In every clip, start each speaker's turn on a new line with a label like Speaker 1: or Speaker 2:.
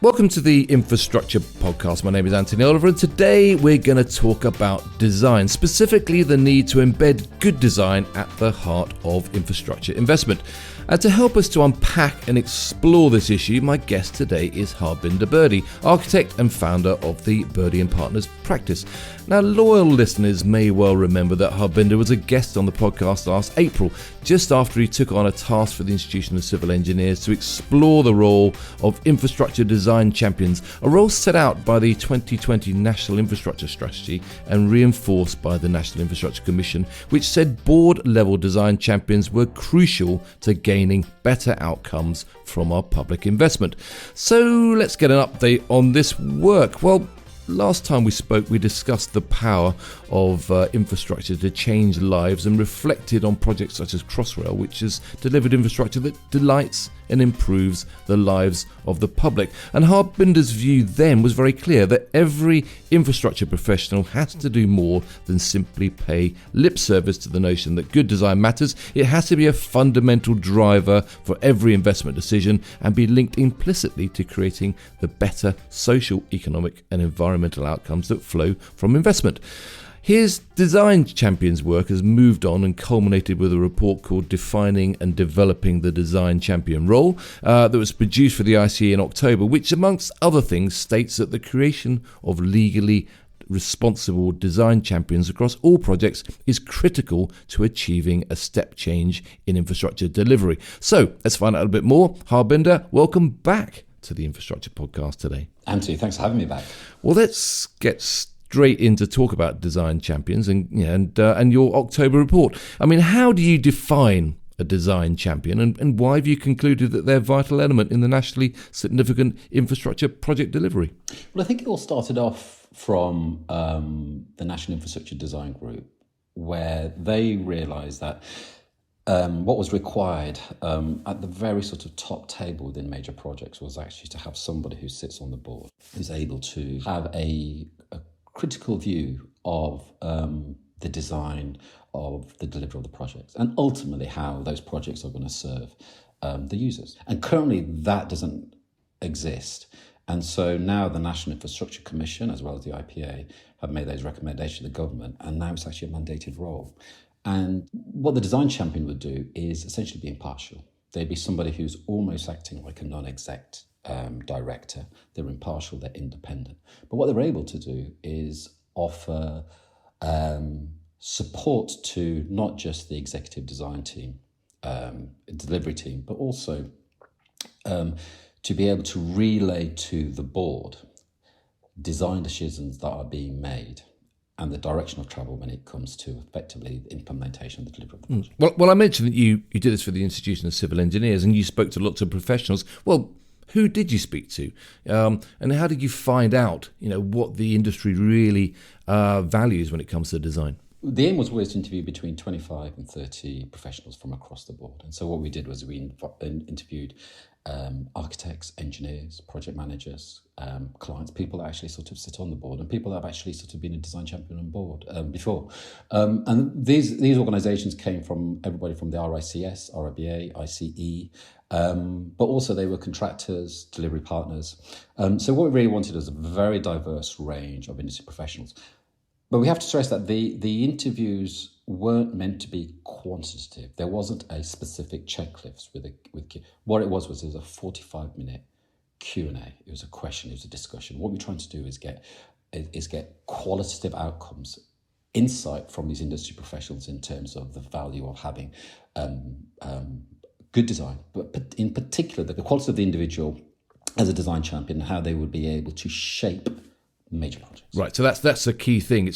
Speaker 1: Welcome to the Infrastructure Podcast. My name is Anthony Oliver, and today we're going to talk about design, specifically the need to embed good design at the heart of infrastructure investment. And to help us to unpack and explore this issue, my guest today is Harbinder Birdi, architect and founder of the Birdi and Partners practice. Now, loyal listeners may well remember that Harbinder was a guest on the podcast last April, just after he took on a task for the Institution of Civil Engineers to explore the role of infrastructure design champions, a role set out by the 2020 National Infrastructure Strategy and reinforced by the National Infrastructure Commission, which said board-level design champions were crucial to gaining better outcomes from our public investment. So let's get an update on this work. Well, last time we spoke, we discussed the power of infrastructure to change lives and reflected on projects such as Crossrail, which has delivered infrastructure that delights and improves the lives of the public. And Harbinder's view then was very clear that every infrastructure professional has to do more than simply pay lip service to the notion that good design matters. It has to be a fundamental driver for every investment decision and be linked implicitly to creating the better social, economic and environmental outcomes that flow from investment. His design champions work has moved on and culminated with a report called Defining and Developing the Design Champion Role that was produced for the ICE in October, which amongst other things states that the creation of legally responsible design champions across all projects is critical to achieving a step change in infrastructure delivery. So let's find out a bit more. Harbinder, welcome back to the Infrastructure Podcast today.
Speaker 2: Anthony, thanks for having me back.
Speaker 1: Well, let's get straight in to talk about design champions and your October report. I mean, how do you define a design champion, and why have you concluded that they're a vital element in the nationally significant infrastructure project delivery?
Speaker 2: Well, I think it all started off from the National Infrastructure Design Group, where they realised that what was required at the very sort of top table within major projects was actually to have somebody who sits on the board, who's able to have a critical view of the design of the delivery of the projects and ultimately how those projects are going to serve the users. And currently that doesn't exist. And so now the National Infrastructure Commission, as well as the IPA, have made those recommendations to the government, and now it's actually a mandated role. And what the design champion would do is essentially be impartial. They'd be somebody who's almost acting like a non-exec director. They're impartial, they're independent. But what they're able to do is offer support to not just the executive design team, delivery team, but also to be able to relay to the board design decisions that are being made and the direction of travel when it comes to effectively the implementation of the delivery of the project.
Speaker 1: Well, I mentioned that you did this for the Institution of Civil Engineers and you spoke to lots of professionals. Well, who did you speak to? And how did you find out, what the industry really values when it comes to design?
Speaker 2: The aim was always to interview between 25 and 30 professionals from across the board. And so what we did was we interviewed architects, engineers, project managers, clients, people that actually sort of sit on the board and people that have actually sort of been a design champion on board before. And these organisations came from everybody from the RICS, RIBA, ICE, but also they were contractors, delivery partners. So what we really wanted was a very diverse range of industry professionals. But we have to stress that the interviews weren't meant to be quantitative. There wasn't a specific checklist with what it was a 45-minute Q&A. It was a question, it was a discussion. What we're trying to do is get qualitative outcomes, insight from these industry professionals in terms of the value of having good design, but in particular the quality of the individual as a design champion and how they would be able to shape major projects.
Speaker 1: Right, so that's a key thing.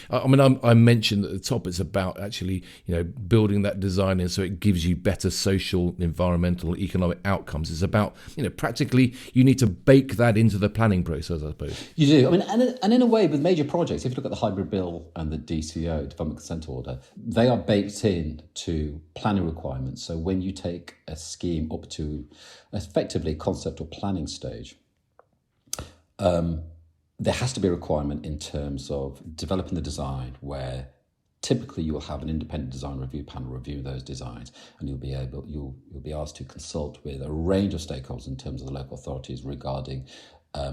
Speaker 1: I mentioned at the top it's about actually building that design in so it gives you better social, environmental, economic outcomes. It's about practically you need to bake that into the planning process, I suppose.
Speaker 2: You do. I mean, and in a way with major projects, if you look at the hybrid bill and the DCO, Development Consent Order, they are baked in to planning requirements. So when you take a scheme up to effectively concept or planning stage, there has to be a requirement in terms of developing the design where typically you'll have an independent design review panel review those designs, and you'll be asked to consult with a range of stakeholders in terms of the local authorities regarding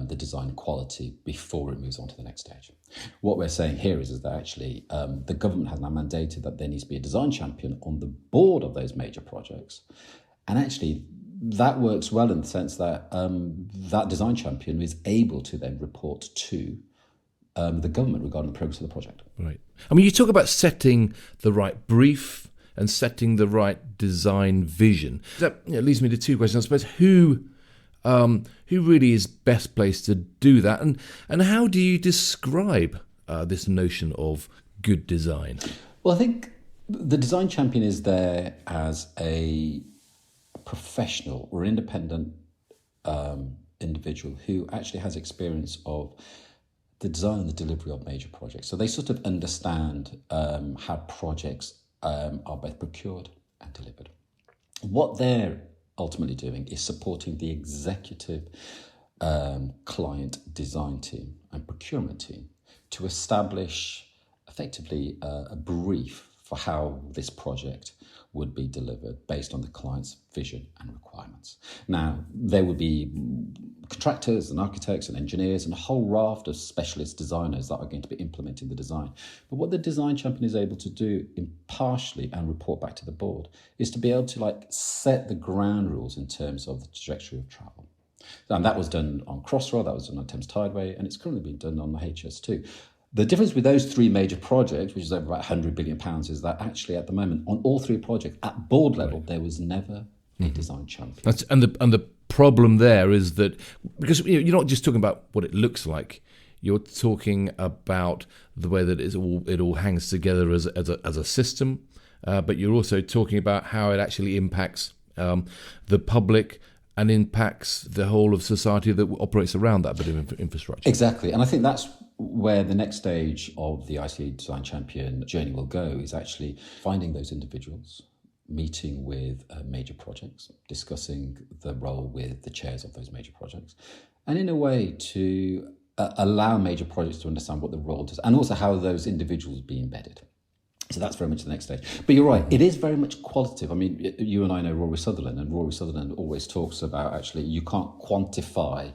Speaker 2: the design quality before it moves on to the next stage. What we're saying here is that actually the government has now mandated that there needs to be a design champion on the board of those major projects. And actually that works well in the sense that that design champion is able to then report to the government regarding the progress of the project.
Speaker 1: Right. I mean, you talk about setting the right brief and setting the right design vision. That leads me to two questions. I suppose who really is best placed to do that, and how do you describe this notion of good design?
Speaker 2: Well, I think the design champion is there as a professional or independent individual who actually has experience of the design and the delivery of major projects. So they sort of understand how projects are both procured and delivered. What they're ultimately doing is supporting the executive client design team and procurement team to establish effectively a brief for how this project would be delivered based on the client's vision and requirements. Now, there would be contractors and architects and engineers and a whole raft of specialist designers that are going to be implementing the design. But what the design champion is able to do impartially and report back to the board is to be able to set the ground rules in terms of the trajectory of travel. And that was done on Crossrail, that was done on Thames Tideway, and it's currently being done on the HS2. The difference with those three major projects, which is over about £100 billion, is that actually at the moment, on all three projects, at board level, there was never a design champion.
Speaker 1: And the problem there is that, because you're not just talking about what it looks like, you're talking about the way that it all hangs together as a system, but you're also talking about how it actually impacts the public and impacts the whole of society that operates around that bit of infrastructure.
Speaker 2: Exactly. And I think that's where the next stage of the ICA Design Champion journey will go, is actually finding those individuals, meeting with major projects, discussing the role with the chairs of those major projects, and in a way to allow major projects to understand what the role does and also how those individuals be embedded. So that's very much the next stage. But you're right, it is very much qualitative. I mean, you and I know Rory Sutherland, and Rory Sutherland always talks about actually you can't quantify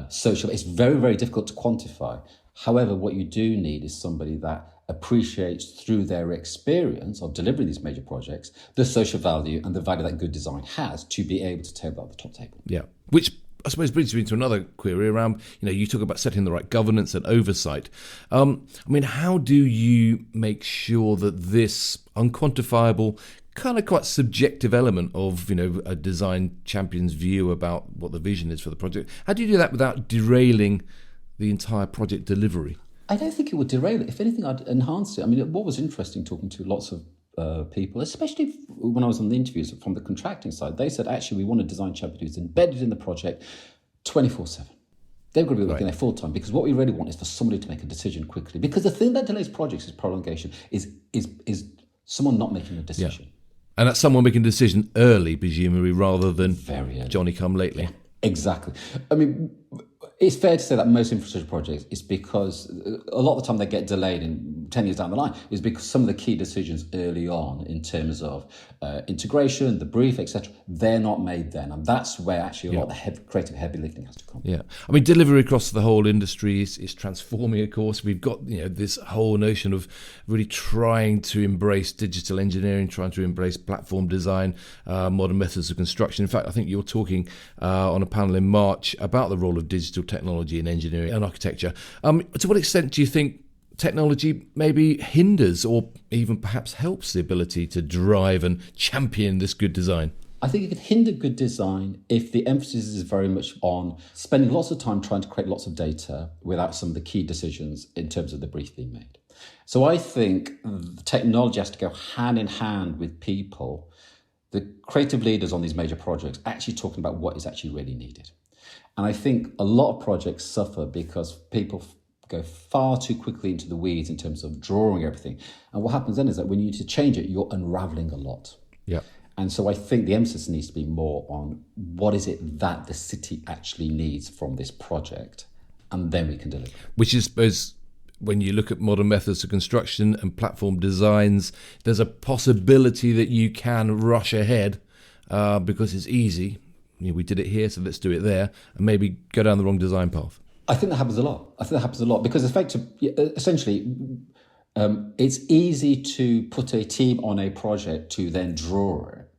Speaker 2: social. It's very, very difficult to quantify. However, what you do need is somebody that appreciates through their experience of delivering these major projects the social value and the value that good design has to be able to take that at the top table.
Speaker 1: Yeah, which I suppose brings me into another query around, you talk about setting the right governance and oversight. I mean, how do you make sure that this unquantifiable, kind of quite subjective element of, a design champion's view about what the vision is for the project, how do you do that without derailing the entire project delivery?
Speaker 2: I don't think it would derail it. If anything, I'd enhance it. I mean, what was interesting talking to lots of people, especially when I was on the interviews from the contracting side, they said, actually, we want a design champion who's embedded in the project 24/7. They've got to be working there full time, because what we really want is for somebody to make a decision quickly. Because the thing that delays projects is prolongation, is someone not making a decision.
Speaker 1: Yeah. And that's someone making a decision early, presumably, rather than
Speaker 2: very early.
Speaker 1: Johnny come lately.
Speaker 2: Yeah, exactly. I mean, it's fair to say that most infrastructure projects is because a lot of the time they get delayed in 10 years down the line is because some of the key decisions early on in terms of integration, the brief, etc., they're not made then. And that's where actually a lot of the creative heavy lifting has to come.
Speaker 1: Yeah. I mean, delivery across the whole industry is transforming, of course. We've got, this whole notion of really trying to embrace digital engineering, trying to embrace platform design, modern methods of construction. In fact, I think you're talking on a panel in March about the role of digital technology in engineering and architecture. To what extent do you think technology maybe hinders or even perhaps helps the ability to drive and champion this good design?
Speaker 2: I think it could hinder good design if the emphasis is very much on spending lots of time trying to create lots of data without some of the key decisions in terms of the brief being made. So I think technology has to go hand in hand with people, the creative leaders on these major projects, actually talking about what is actually really needed. And I think a lot of projects suffer because people go far too quickly into the weeds in terms of drawing everything. And what happens then is that when you need to change it, you're unraveling a lot.
Speaker 1: Yeah.
Speaker 2: And so I think the emphasis needs to be more on what is it that the city actually needs from this project, and then we can deliver.
Speaker 1: Which is, suppose, when you look at modern methods of construction and platform designs, there's a possibility that you can rush ahead because it's easy. We did it here, so let's do it there, and maybe go down the wrong design path.
Speaker 2: I think that happens a lot. Because essentially, it's easy to put a team on a project to then draw it.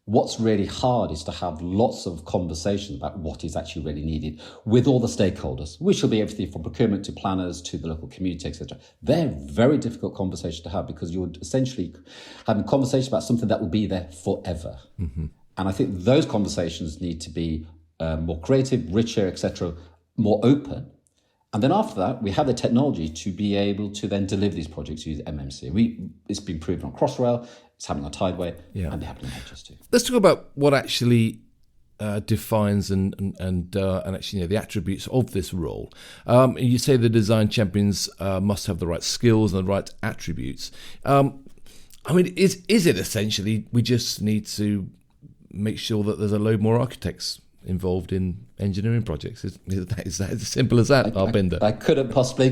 Speaker 2: What's really hard is to have lots of conversations about what is actually really needed with all the stakeholders, which will be everything from procurement to planners to the local community, etc. They're very difficult conversations to have because you're essentially having conversations about something that will be there forever. Mm-hmm. And I think those conversations need to be more creative, richer, etc., more open. And then after that, we have the technology to be able to then deliver these projects using MMC. It's been proven on Crossrail, it's happening on Tideway, and they're happening on HS2.
Speaker 1: Let's talk about what actually defines and actually the attributes of this role. You say the design champions must have the right skills and the right attributes. Is it essentially we just need to make sure that there's a load more architects involved in engineering projects? Is that as simple as that, Harbinder?
Speaker 2: I couldn't possibly.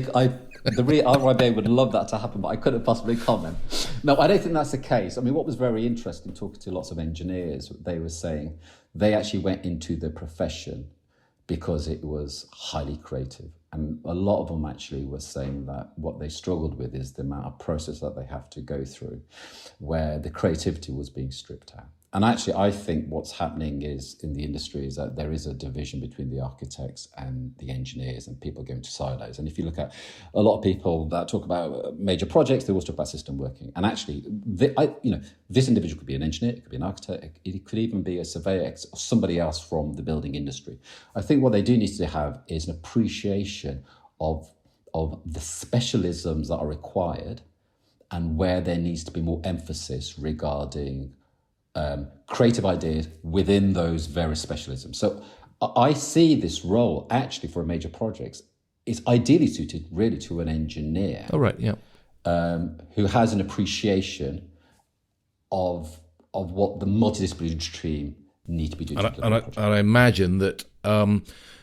Speaker 2: The RIBA would love that to happen, but I couldn't possibly comment. No, I don't think that's the case. What was very interesting talking to lots of engineers, they were saying they actually went into the profession because it was highly creative. And a lot of them actually were saying that what they struggled with is the amount of process that they have to go through, where the creativity was being stripped out. And actually, I think what's happening is in the industry is that there is a division between the architects and the engineers, and people go into silos. And if you look at a lot of people that talk about major projects, they always talk about system working. And actually, this individual could be an engineer, it could be an architect, it could even be a surveyor or somebody else from the building industry. I think what they do need to have is an appreciation of the specialisms that are required and where there needs to be more emphasis regarding creative ideas within those various specialisms. So I see this role actually for major projects is ideally suited really to an engineer.
Speaker 1: Oh, right, yeah.
Speaker 2: Who has an appreciation of what the multidisciplinary team need to be doing.
Speaker 1: And I imagine that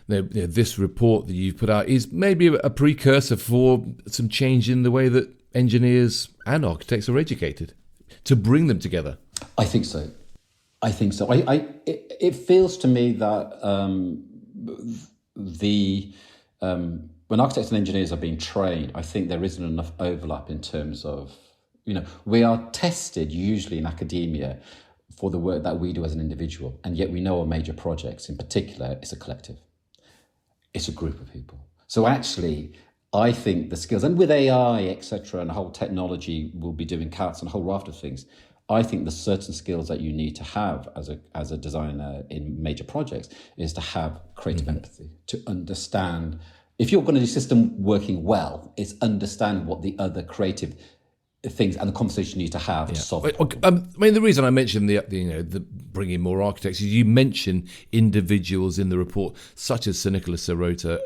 Speaker 1: this report that you've put out is maybe a precursor for some change in the way that engineers and architects are educated to bring them together.
Speaker 2: I think so. It feels to me that when architects and engineers are being trained, I think there isn't enough overlap in terms of, we are tested usually in academia for the work that we do as an individual, and yet we know on major projects in particular, it's a collective. It's a group of people. So actually, I think the skills, and with AI, etc., and the whole technology will be doing CATs and a whole raft of things, I think the certain skills that you need to have as a designer in major projects is to have creative empathy, to understand. If you're going to do system working well, it's understand what the other creative things and the conversation you need to have to solve it.
Speaker 1: The reason I mentioned the bringing more architects is you mention individuals in the report, such as Sir Nicholas Sirota,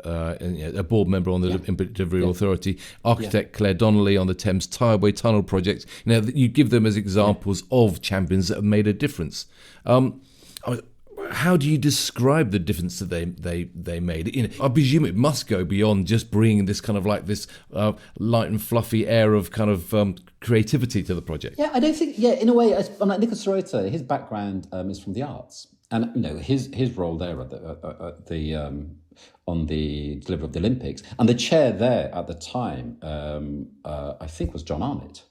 Speaker 1: a board member on the Embed Delivery Authority, architect Claire Donnelly on the Thames Tideway Tunnel project. You give them as examples of champions that have made a difference. How do you describe the difference that they made? I presume it must go beyond just bringing this kind of like this light and fluffy air of kind of creativity to the project.
Speaker 2: Yeah, I don't think. Yeah, in a way, I'm like Nicholas Sirota. His background is from the arts, and his role there on the delivery of the Olympics, and the chair there at the time, I think was John Arnott.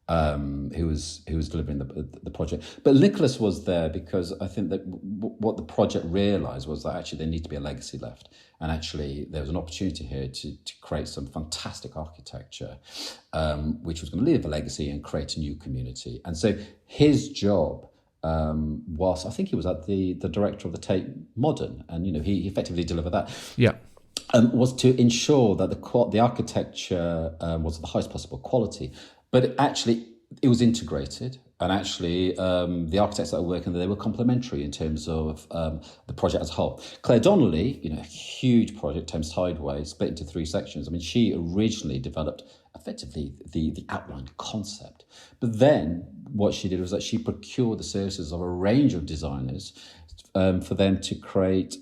Speaker 2: Who was delivering the project. But Nicholas was there because I think that what the project realised was that actually there needed to be a legacy left. And actually there was an opportunity here to create some fantastic architecture, which was going to leave a legacy and create a new community. And so his job was, I think he was at the director of the Tate Modern, and he effectively delivered that.
Speaker 1: Yeah.
Speaker 2: Was to ensure that the architecture was of the highest possible quality. But actually, it was integrated, and actually, the architects that were working there, they were complementary in terms of the project as a whole. Claire Donnelly, a huge project, Thames Tideway, split into 3 sections. she originally developed effectively the outline concept, but then what she did was that she procured the services of a range of designers for them to create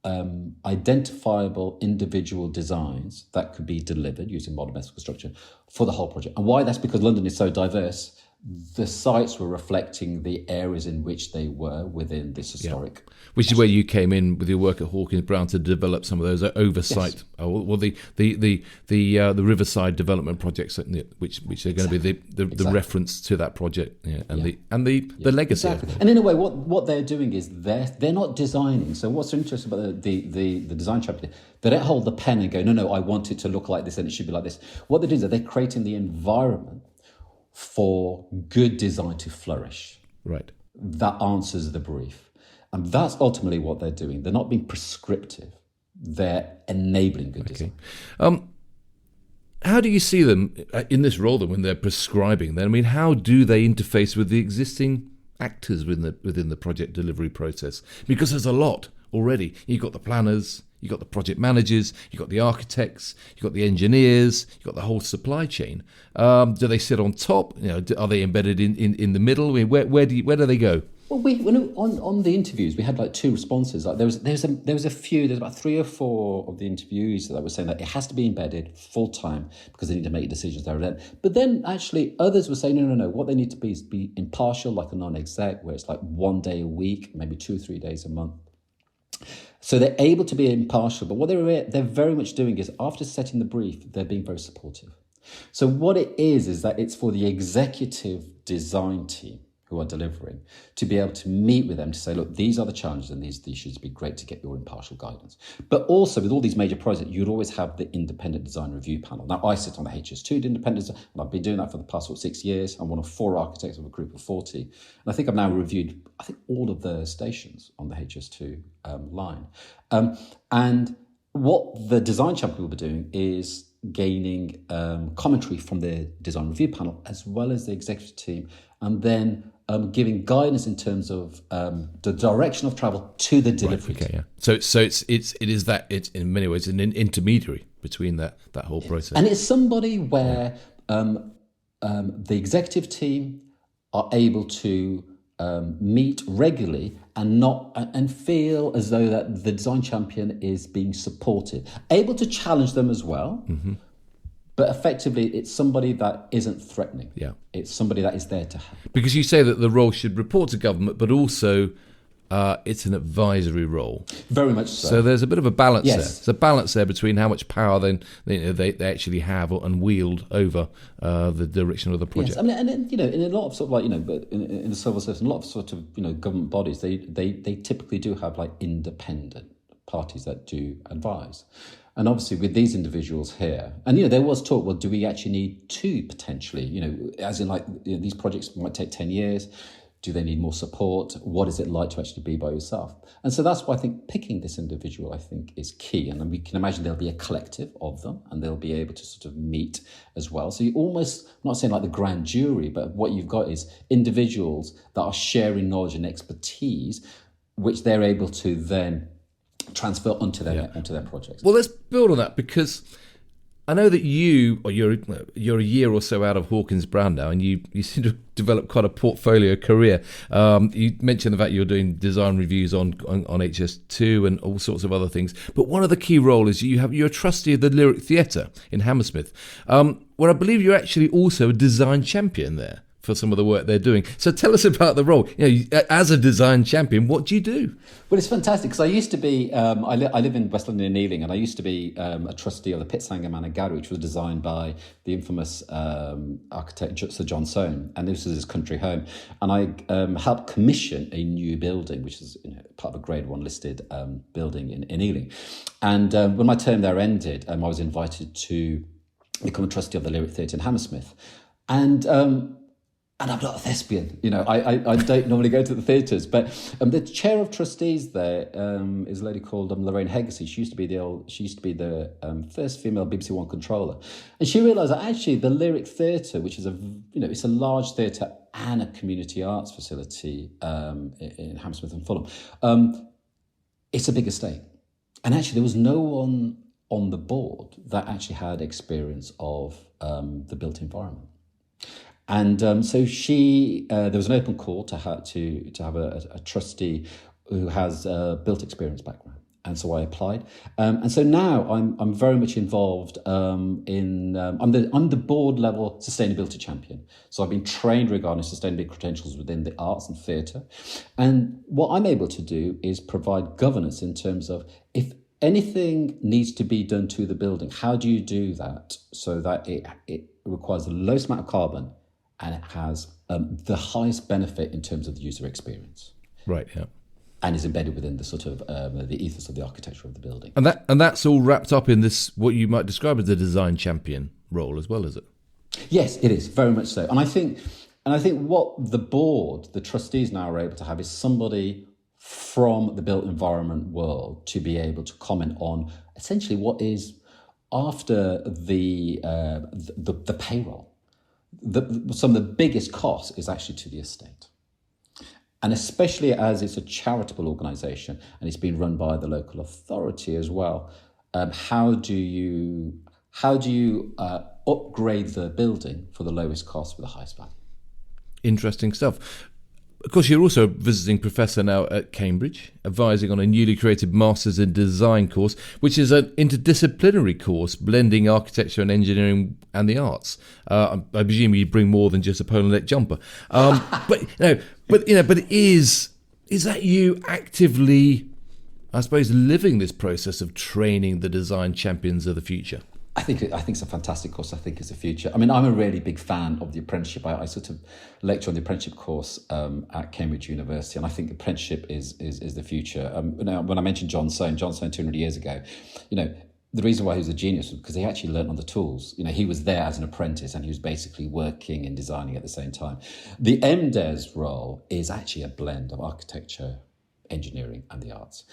Speaker 2: identifiable individual designs that could be delivered using modern methods of construction for the whole project. And why that's because London is so diverse. The sites were reflecting the areas in which they were within this historic.
Speaker 1: Which is where you came in with your work at Hawkins Brown to develop some of those oversight,
Speaker 2: Yes.
Speaker 1: The Riverside development projects, which are going to be the reference to that project, the legacy.
Speaker 2: Exactly. And in a way, what they're doing is they're not designing. So what's interesting about the design champion, they don't hold the pen and go, no, I want it to look like this and it should be like this. What they're doing is they're creating the environment for good design to flourish.
Speaker 1: Right.
Speaker 2: That answers the brief. And that's ultimately what they're doing. They're not being prescriptive. They're enabling good design.
Speaker 1: How do you see them in this role then when they're prescribing then? I mean, how do they interface with the existing actors within the project delivery process? Because there's a lot already. You've got the planners, you've got the project managers, you've got the architects, you've got the engineers, you've got the whole supply chain. Do they sit on top? Are they embedded in the middle? I mean, where do they go?
Speaker 2: Well, on the interviews, we had like two responses. Like there was a few. There's about 3 or 4 of the interviewees that were saying that it has to be embedded full time because they need to make decisions there and then. But then actually others were saying no. What they need to be is be impartial, like a non-exec, where it's like 1 day a week, maybe 2 or 3 days a month. So they're able to be impartial. But what they're very much doing is after setting the brief, they're being very supportive. So what it is that it's for the executive design team who are delivering to be able to meet with them to say, look, these are the challenges and these issues. It'd be great to get your impartial guidance. But also with all these major projects, you'd always have the independent design review panel. Now I sit on the HS2 independent design, and I've been doing that for the past 6 years. I'm one of 4 architects of a group of 40. And I think I've now reviewed, all of the stations on the HS2 line. And what the design champion will be doing is gaining commentary from the design review panel as well as the executive team, and then giving guidance in terms of the direction of travel to the delivery.
Speaker 1: Right, okay, yeah. So it's in many ways an intermediary between that whole process.
Speaker 2: And it's somebody where the executive team are able to meet regularly and feel as though that the design champion is being supported, able to challenge them as well. Mm-hmm. But effectively, it's somebody that isn't threatening.
Speaker 1: Yeah.
Speaker 2: It's somebody that is there to help.
Speaker 1: Because you say that the role should report to government, but also it's an advisory role.
Speaker 2: Very much so.
Speaker 1: So there's a bit of a balance there.
Speaker 2: Yes.
Speaker 1: There's a balance there between how much power then they actually have and wield over the direction of the project.
Speaker 2: Yes, I mean, and in a lot of sort of like but in the civil service, a lot of sort of government bodies, they typically do have like independent parties that do advise. And obviously with these individuals here, and there was talk, well, do we actually need 2 potentially, as in like these projects might take 10 years. Do they need more support? What is it like to actually be by yourself? And so that's why I think picking this individual, I think, is key. And then we can imagine there'll be a collective of them and they'll be able to sort of meet as well. So you almost, I'm not saying like the grand jury, but what you've got is individuals that are sharing knowledge and expertise, which they're able to then transfer onto their projects.
Speaker 1: Well, let's build on that, because I know that you're a year or so out of Hawkins Brown now, and you seem to have developed quite a portfolio career. You mentioned the fact you're doing design reviews on HS2 and all sorts of other things. But one of the key roles is you're a trustee of the Lyric Theatre in Hammersmith, where I believe you're actually also a design champion there for some of the work they're doing. So tell us about the role. As a design champion, what do you do? Well,
Speaker 2: it's fantastic because I used to be, I live in West London in Ealing, and I used to be a trustee of the Pitsanger Manor Gallery, which was designed by the infamous architect Sir John Soane, and this is his country home. And I helped commission a new building, which is part of a Grade 1 listed building in Ealing. And when my term there ended, I was invited to become a trustee of the Lyric Theatre in Hammersmith. And I'm not a thespian, I don't normally go to the theatres, but the chair of trustees there is a lady called Lorraine Hegarty. She used to be the first female BBC One controller, and she realised that actually the Lyric Theatre, which is it's a large theatre and a community arts facility in Hammersmith and Fulham, it's a big estate, and actually there was no one on the board that actually had experience of the built environment. And so there was an open call to have a trustee who has a built experience background. And so I applied, and so now I'm very much involved I'm the board level sustainability champion. So I've been trained regarding sustainability credentials within the arts and theatre, and what I'm able to do is provide governance in terms of if anything needs to be done to the building, how do you do that so that it requires the lowest amount of carbon and it has the highest benefit in terms of the user experience.
Speaker 1: Right. Yeah.
Speaker 2: And is embedded within the sort of the ethos of the architecture of the building.
Speaker 1: And that's all wrapped up in this, what you might describe as the design champion role as well, is it?
Speaker 2: Yes, it is, very much so. And I think what the board, the trustees now are able to have is somebody from the built environment world to be able to comment on essentially what is after the payroll. Some of the biggest cost is actually to the estate. And especially as it's a charitable organisation and it's been run by the local authority as well, how do you upgrade the building for the lowest cost with the highest value?
Speaker 1: Interesting stuff. Of course, you're also a visiting professor now at Cambridge, advising on a newly created Masters in Design course, which is an interdisciplinary course blending architecture and engineering and the arts. I presume you bring more than just a polo neck jumper. But it is that you actively, I suppose, living this process of training the design champions of the future?
Speaker 2: I think it's a fantastic course. I think it's the future. I mean, I'm a really big fan of the apprenticeship. I sort of lecture on the apprenticeship course at Cambridge University, and I think apprenticeship is the future. Now, when I mentioned John Soane 200 years ago, the reason why he was a genius was because he actually learned on the tools. He was there as an apprentice, and he was basically working and designing at the same time. The MDes role is actually a blend of architecture, engineering, and the arts.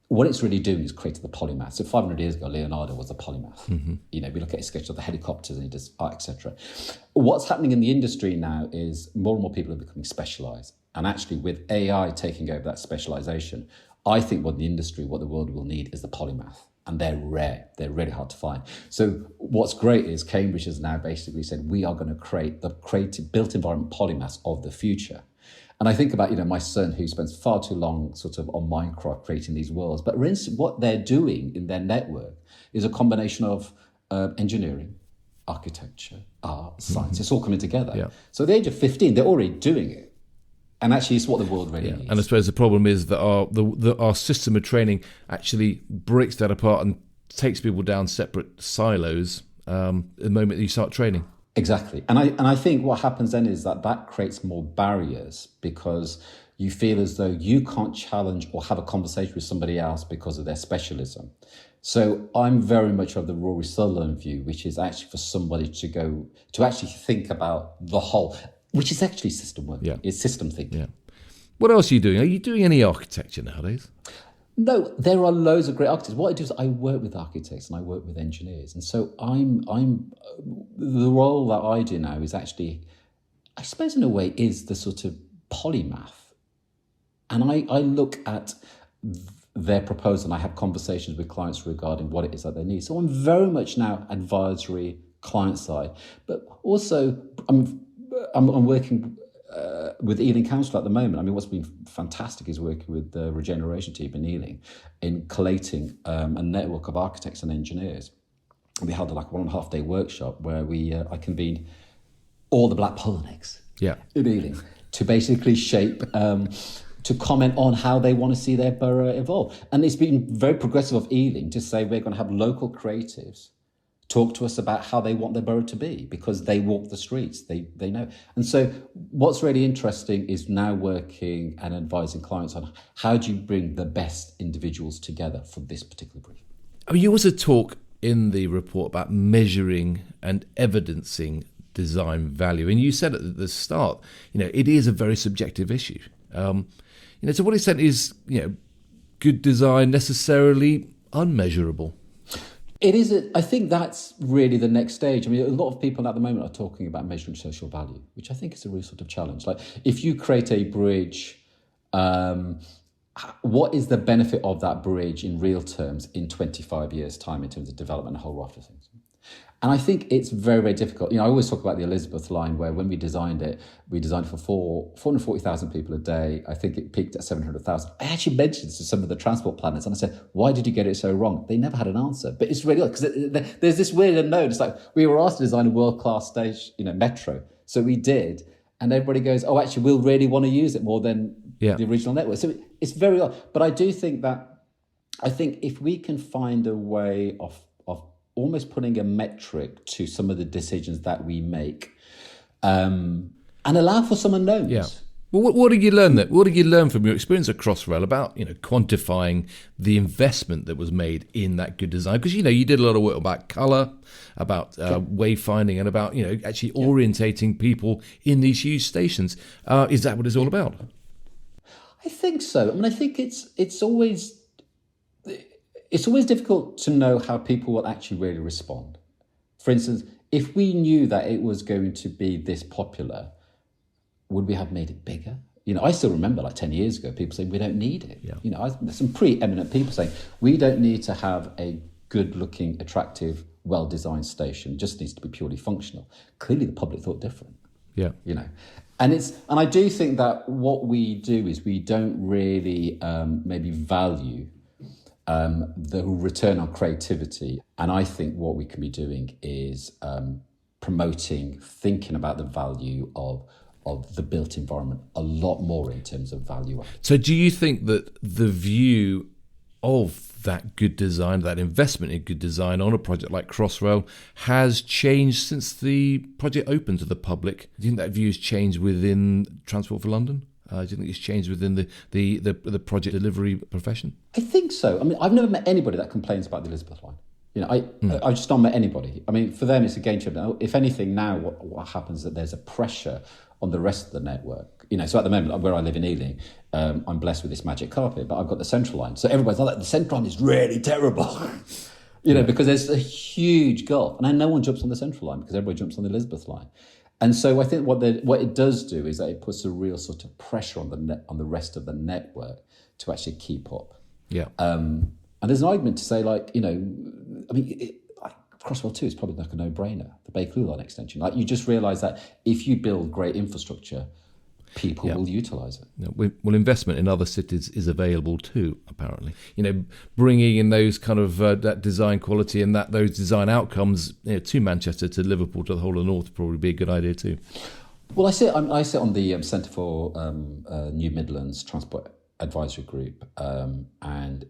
Speaker 2: What it's really doing is creating the polymath. So 500 years ago, Leonardo was a polymath. Mm-hmm. We look at his sketch of the helicopters and he does art, etc. What's happening in the industry now is more and more people are becoming specialised. And actually with AI taking over that specialisation, I think what the world will need is the polymath. And they're rare. They're really hard to find. So what's great is Cambridge has now basically said, we are going to create the creative built environment polymaths of the future. And I think about, my son who spends far too long sort of on Minecraft creating these worlds. But for instance, what they're doing in their network is a combination of engineering, architecture, art, science. Mm-hmm. It's all coming together. Yeah. So at the age of 15, they're already doing it. And actually, it's what the world really needs.
Speaker 1: And I suppose the problem is that our system of training actually breaks that apart and takes people down separate silos the moment you start training.
Speaker 2: Exactly. And I think what happens then is that creates more barriers because you feel as though you can't challenge or have a conversation with somebody else because of their specialism. So I'm very much of the Rory Sutherland view, which is actually for somebody to actually think about the whole, which is actually system work. Yeah. It's system thinking. Yeah.
Speaker 1: What else are you doing? Are you doing any architecture nowadays?
Speaker 2: No, there are loads of great architects. What I do is I work with architects and I work with engineers. And so I'm the role that I do now is actually, I suppose in a way, is the sort of polymath. And I look at their proposal and I have conversations with clients regarding what it is that they need. So I'm very much now advisory client side, but also I'm working with Ealing Council at the moment. I mean, what's been fantastic is working with the regeneration team in Ealing in collating a network of architects and engineers. And we held a 1.5 day workshop where I convened all the black polo-necks in Ealing to basically shape, to comment on how they want to see their borough evolve. And it's been very progressive of Ealing to say we're going to have local creatives talk to us about how they want their borough to be because they walk the streets, they know. And so what's really interesting is now working and advising clients on how do you bring the best individuals together for this particular brief.
Speaker 1: I mean, you also talk in the report about measuring and evidencing design value. And you said at the start, it is a very subjective issue. To what extent is, good design necessarily unmeasurable?
Speaker 2: It is. I think that's really the next stage. I mean, a lot of people at the moment are talking about measuring social value, which I think is a real sort of challenge. Like, if you create a bridge, what is the benefit of that bridge in real terms in 25 years' time in terms of development and a whole raft of things? And I think it's very, very difficult. I always talk about the Elizabeth line, where when we designed it for 440,000 people a day. I think it peaked at 700,000. I actually mentioned to some of the transport planners, and I said, why did you get it so wrong? They never had an answer. But it's really, because there's this weird unknown. It's like, we were asked to design a world-class stage, metro. So we did. And everybody goes, oh, actually, we'll really want to use it more than the original network. So it's very odd. But I do think if we can find a way of almost putting a metric to some of the decisions that we make, and allow for some unknowns.
Speaker 1: Yeah. Well, what did you learn What did you learn from your experience at Crossrail about quantifying the investment that was made in that good design? Because you did a lot of work about colour, about wayfinding, and about actually orientating people in these huge stations. Is that what it's all about?
Speaker 2: I think so. I mean, I think it's always difficult to know how people will actually really respond. For instance, if we knew that it was going to be this popular, would we have made it bigger? I still remember 10 years ago, people saying we don't need it. Yeah. There's some preeminent people saying we don't need to have a good-looking, attractive, well-designed station. It just needs to be purely functional. Clearly, the public thought different.
Speaker 1: Yeah.
Speaker 2: And I do think that what we do is we don't really maybe value the return on creativity. And I think what we can be doing is promoting, thinking about the value of the built environment a lot more in terms of value.
Speaker 1: So do you think that the view of that good design, that investment in good design on a project like Crossrail has changed since the project opened to the public? Do you think that view has changed within Transport for London? Do you think it's changed within the project delivery profession?
Speaker 2: I think so. I mean, I've never met anybody that complains about the Elizabeth line. I just don't met anybody. I mean, for them, it's a game changer. If anything, now what happens is that there's a pressure on the rest of the network. So at the moment, where I live in Ealing, I'm blessed with this magic carpet, but I've got the central line. So everybody's like, the central line is really terrible, because there's a huge gulf. And no one jumps on the central line because everybody jumps on the Elizabeth line. And so I think what it does do is that it puts a real sort of pressure on the rest of the network to actually keep up.
Speaker 1: Yeah.
Speaker 2: And there's an argument to say, Crossrail 2 is probably a no-brainer, the Bakerloo line extension. You just realise that if you build great infrastructure, people will utilise it.
Speaker 1: Yeah, well, investment in other cities is available too, apparently. Bringing in those kind of that design quality and those design outcomes to Manchester, to Liverpool, to the whole of the north would probably be a good idea too.
Speaker 2: Well, I sit on the Centre for New Midlands Transport Advisory Group, and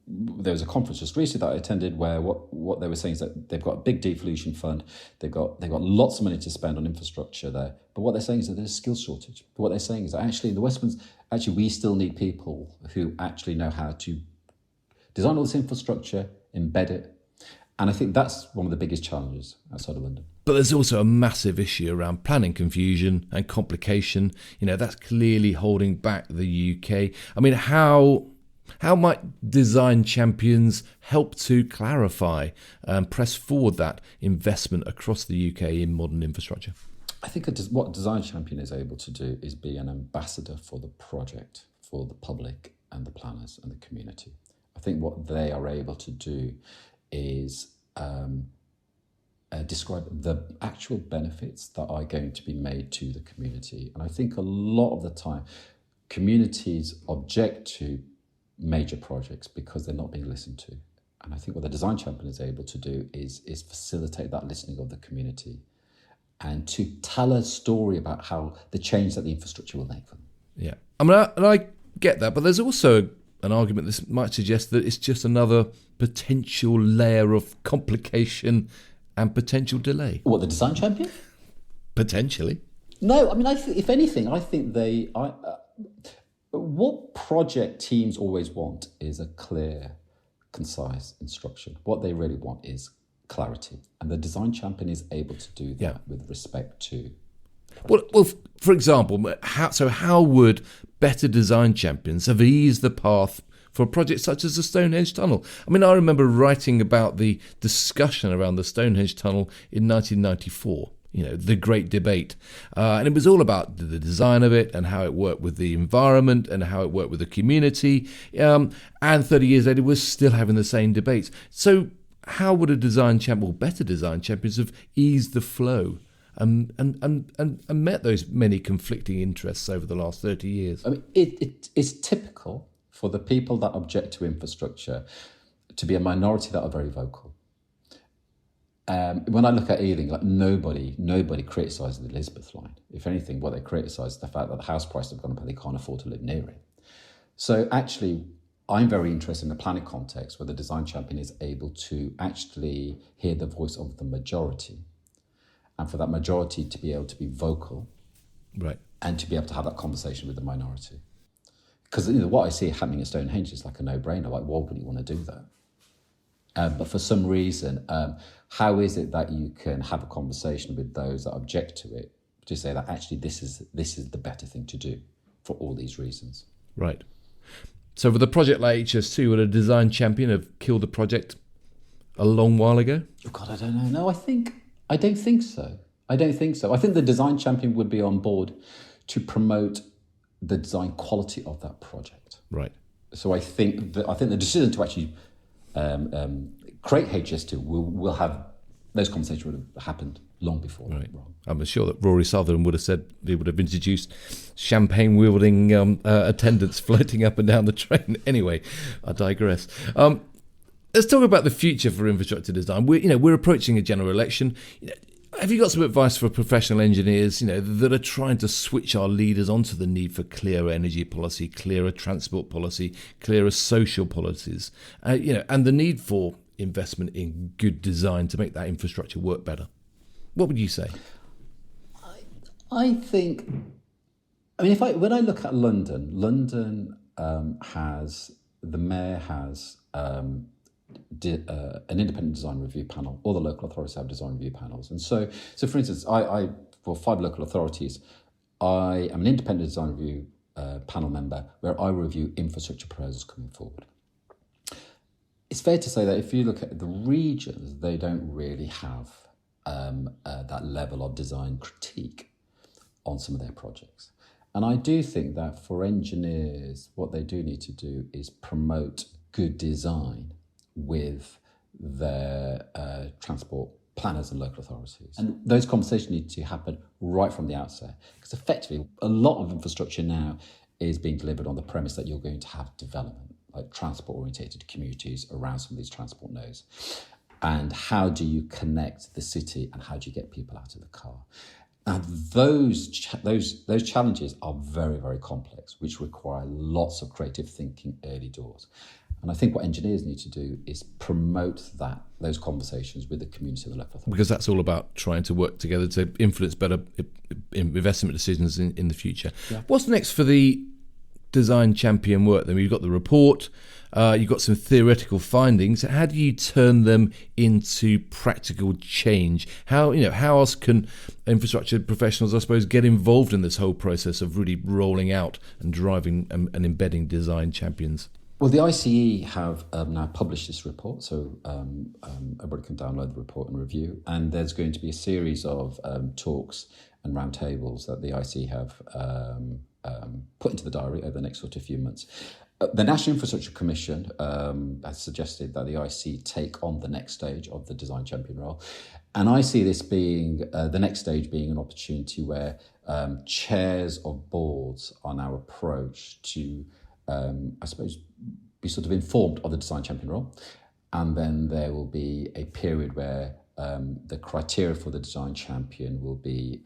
Speaker 2: there was a conference just recently that I attended where what they were saying is that they've got a big devolution fund, they've got lots of money to spend on infrastructure there, but what they're saying is that there's a skills shortage. But what they're saying is that actually in the West Midlands, we still need people who actually know how to design all this infrastructure, embed it, and I think that's one of the biggest challenges outside of London.
Speaker 1: But there's also a massive issue around planning confusion and complication. That's clearly holding back the UK. I mean, how might design champions help to clarify and press forward that investment across the UK in modern infrastructure?
Speaker 2: I think what a design champion is able to do is be an ambassador for the project, for the public and the planners and the community. I think what they are able to do is describe the actual benefits that are going to be made to the community. And I think a lot of the time, communities object to major projects because they're not being listened to. And I think what the design champion is able to do is facilitate that listening of the community and to tell a story about how the change that the infrastructure will make them.
Speaker 1: Yeah. I mean, I get that, but there's also an argument that might suggest that it's just another potential layer of complication and potential delay.
Speaker 2: What, the design champion?
Speaker 1: Potentially.
Speaker 2: No, I mean, if anything, I think what project teams always want is a clear, concise instruction. What they really want is clarity. And the design champion is able to do that with respect to project.
Speaker 1: Well, for example, how would better design champions have eased the path for a project such as the Stonehenge Tunnel? I mean, I remember writing about the discussion around the Stonehenge Tunnel in 1994. The great debate. And it was all about the design of it and how it worked with the environment and how it worked with the community. And 30 years later, we're still having the same debates. So how would a design champion, or better design champions, have eased the flow and met those many conflicting interests over the last 30 years?
Speaker 2: I mean, it's typical for the people that object to infrastructure to be a minority that are very vocal. When I look at Ealing, like nobody criticises the Elizabeth line. If anything, what they criticise is the fact that the house prices have gone up and they can't afford to live near it. So actually, I'm very interested in a planning context where the design champion is able to actually hear the voice of the majority, and for that majority to be able to be vocal,
Speaker 1: right,
Speaker 2: and to be able to have that conversation with the minority. Because what I see happening at Stonehenge is like a no-brainer. Like, why would you want to do that? But for some reason, how is it that you can have a conversation with those that object to it to say that actually this is the better thing to do for all these reasons?
Speaker 1: Right. So with a project like HS2, would a design champion have killed the project a long while ago?
Speaker 2: Oh God, I don't know. No, I don't think so. I think the design champion would be on board to promote the design quality of that project.
Speaker 1: Right.
Speaker 2: So I think the decision to actually create HS2 will have those conversations would have happened long before.
Speaker 1: Right. I'm sure that Rory Sutherland would have said he would have introduced champagne wielding attendants floating up and down the train. Anyway, I digress. Let's talk about the future for infrastructure design. We're approaching a general election. Have you got some advice for professional engineers, that are trying to switch our leaders onto the need for clearer energy policy, clearer transport policy, clearer social policies, and the need for investment in good design to make that infrastructure work better? What would you say?
Speaker 2: I think, when I look at London has, the mayor has an independent design review panel. All the local authorities have design review panels. And so for instance, I for 5 local authorities, I am an independent design review panel member where I review infrastructure proposals coming forward. It's fair to say that if you look at the regions, they don't really have that level of design critique on some of their projects. And I do think that for engineers, what they do need to do is promote good design with their transport planners and local authorities. And those conversations need to happen right from the outset, because effectively a lot of infrastructure now is being delivered on the premise that you're going to have development, like transport-orientated communities around some of these transport nodes. And how do you connect the city and how do you get people out of the car? And those challenges are very, very complex, which require lots of creative thinking early doors. And I think what engineers need to do is promote those conversations with the community and the local authority.
Speaker 1: Because that's all about trying to work together to influence better investment decisions in the future. Yeah. What's next for the design champion work? Then you've got the report, you've got some theoretical findings. How do you turn them into practical change? How else can infrastructure professionals, I suppose, get involved in this whole process of really rolling out and driving and embedding design champions?
Speaker 2: Well, the ICE have now published this report, so everybody can download the report and review. And there's going to be a series of talks and roundtables that the ICE have put into the diary over the next sort of few months. The National Infrastructure Commission has suggested that the IC take on the next stage of the design champion role. And I see this being, the next stage being an opportunity where chairs of boards are now approached to, I suppose, be sort of informed of the design champion role. And then there will be a period where the criteria for the design champion will be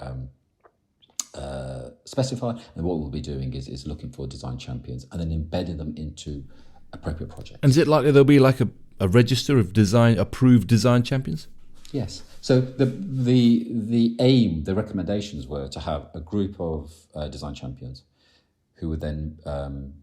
Speaker 2: specified, and what we'll be doing is looking for design champions and then embedding them into appropriate projects.
Speaker 1: And is it likely there'll be like a register of approved design champions?
Speaker 2: Yes. So the aim, the recommendations were to have a group of design champions who would then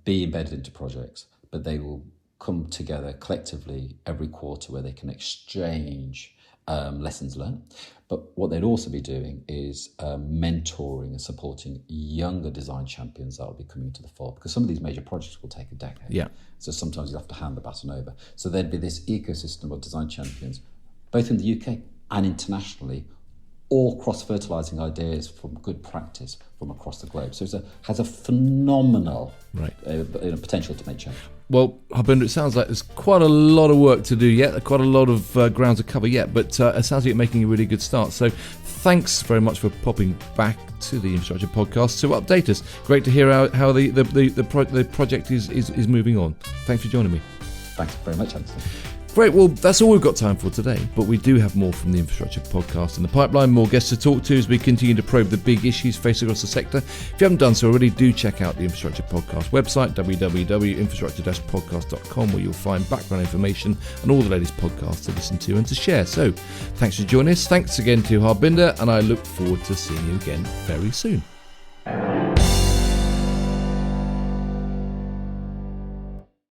Speaker 2: be embedded into projects, but they will come together collectively every quarter where they can exchange lessons learned. But what they'd also be doing is mentoring and supporting younger design champions that will be coming to the fore, because some of these major projects will take a decade.
Speaker 1: Yeah.
Speaker 2: So sometimes you have to hand the baton over. So there'd be this ecosystem of design champions, both in the UK and internationally, all cross-fertilising ideas from good practice from across the globe. So it has a phenomenal potential to make change.
Speaker 1: Well, Harbinder, it sounds like there's quite a lot of work to do yet, quite a lot of ground to cover yet, but it sounds like you're making a really good start. So thanks very much for popping back to the Infrastructure Podcast to update us. Great to hear how the project is moving on. Thanks for joining me.
Speaker 2: Thanks very much, Anthony.
Speaker 1: Great, well, that's all we've got time for today, but we do have more from the Infrastructure Podcast in the pipeline, more guests to talk to as we continue to probe the big issues facing across the sector. If you haven't done so already, do check out the Infrastructure Podcast website, www.infrastructure-podcast.com, where you'll find background information and all the latest podcasts to listen to and to share. So, thanks for joining us. Thanks again to Harbinder, and I look forward to seeing you again very soon.